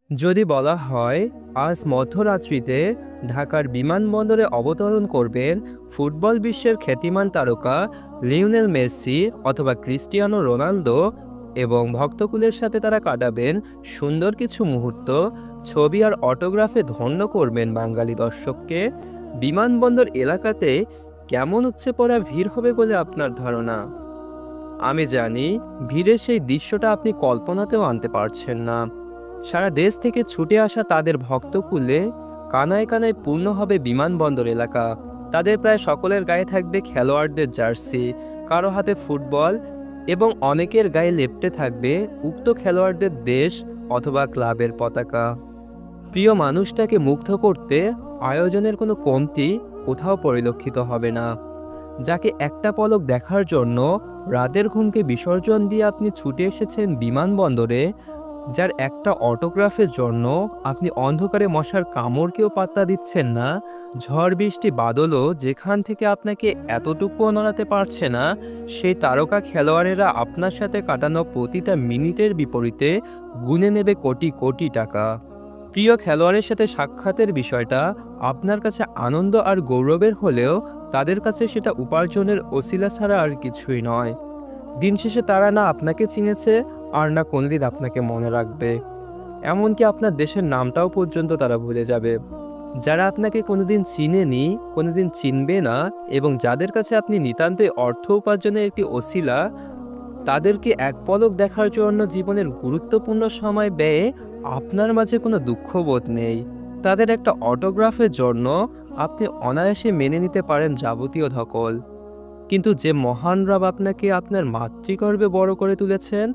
যদি বলা হয় আজ মধ্যরাত্রিতে ঢাকার বিমানবন্দরে অবতরণ করবেন ফুটবল বিশ্বের খ্যাতিমান তারকা লিওনেল মেসি অথবা ক্রিস্টিয়ানো রোনালদো এবং ভক্তকুলের সাথে তারা কাটাবেন সুন্দর কিছু মুহূর্ত, ছবি আর অটোগ্রাফে ধন্য করবেন বাঙালি দর্শককে, বিমানবন্দর এলাকাতে কেমন উপচে পড়া ভিড় হবে বলে আপনার ধারণা? আমি জানি ভিড়ের সেই দৃশ্যটা আপনি কল্পনাতেও আনতে পারছেন না। সারা দেশ থেকে ছুটে আসা তাদের ভক্তকুলে কানায় কানায় পূর্ণ হবে বিমানবন্দর এলাকা। তাদের প্রায় সকলের গায়ে থাকবে খেলোয়াড়দের জার্সি, কারো হাতে ফুটবল এবং অনেকের গায়ে লেপ্টে থাকবে উক্ত খেলোয়াড়দের দেশ অথবা ক্লাবের পতাকা। প্রিয় মানুষটাকে মুগ্ধ করতে আয়োজনের কোনো কমতি কোথাও পরিলক্ষিত হবে না। যাকে একটা পলক দেখার জন্য রাতের ঘুমকে বিসর্জন দিয়ে আপনি ছুটে এসেছেন বিমানবন্দরে, যার একটা অটোগ্রাফের জন্য আপনি অন্ধকারে মশার কামড়কেও পাত্তা দিচ্ছেন না, ঝড় বৃষ্টি বাদলও যেখান থেকে আপনাকে এতটুকুও নড়াতে পারছে না, সেই তারকা খেলোয়াড়েরা আপনার সাথে কাটানো প্রতিটা মিনিটের বিপরীতে গুনে নেবে কোটি কোটি টাকা। প্রিয় খেলোয়াড়ের সাথে সাক্ষাতের বিষয়টা আপনার কাছে আনন্দ আর গৌরবের হলেও তাদের কাছে সেটা উপার্জনের অছিলা ছাড়া আর কিছুই নয়। দিন শেষে তারা না আপনাকে চিনেছে আর না কোনোদিন আপনাকে মনে রাখবে। এমনকি আপনার দেশের নামটাও পর্যন্ত তারা ভুলে যাবে। যারা আপনাকে কোনোদিন চিনেনি, কোনোদিন চিনবে না এবং যাদের কাছে আপনি নিতান্তই অর্থ উপার্জনের একটি অছিলা, তাদেরকে এক পলক দেখার জন্য জীবনের গুরুত্বপূর্ণ সময় ব্যয়ে আপনার মাঝে কোনো দুঃখবোধ নেই। তাদের একটা অটোগ্রাফের জন্য আপনি অনায়াসে মেনে নিতে পারেন যাবতীয় ধকল। কিন্তু যে মহান রব আপনাকে আপনার মাতৃগর্ভে বড় করে তুলেছেন,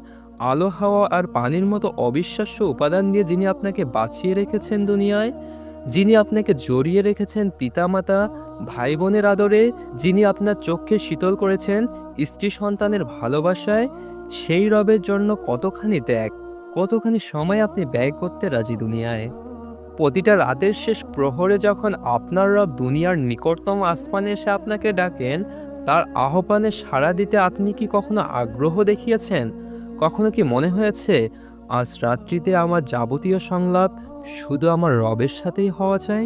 আলো হাওয়া আর পানির মতো অবিশ্বাস্য উপাদান দিয়ে যিনি আপনাকে বাঁচিয়ে রেখেছেন দুনিয়ায়, যিনি আপনাকে জড়িয়ে রেখেছেন পিতামাতা ভাই বোনের আদরে, যিনি আপনার চোখকে শীতল করেছেন স্ত্রী সন্তানের ভালোবাসায়, সেই রবের জন্য কতখানি ত্যাগ, কতখানি সময় আপনি ব্যয় করতে রাজি দুনিয়ায়। প্রতিটা রাতের শেষ প্রহরে যখন আপনার রব দুনিয়ার নিকটতম আসমানে এসে আপনাকে ডাকেন, তার আহ্বানে সাড়া দিতে আপনি কি কখনো আগ্রহ দেখিয়েছেন? কখনো কি মনে হয়েছে আজ রাত্রিতে আমার যাবতীয় সংলাপ শুধু আমার রবের সাথেই হওয়া চাই?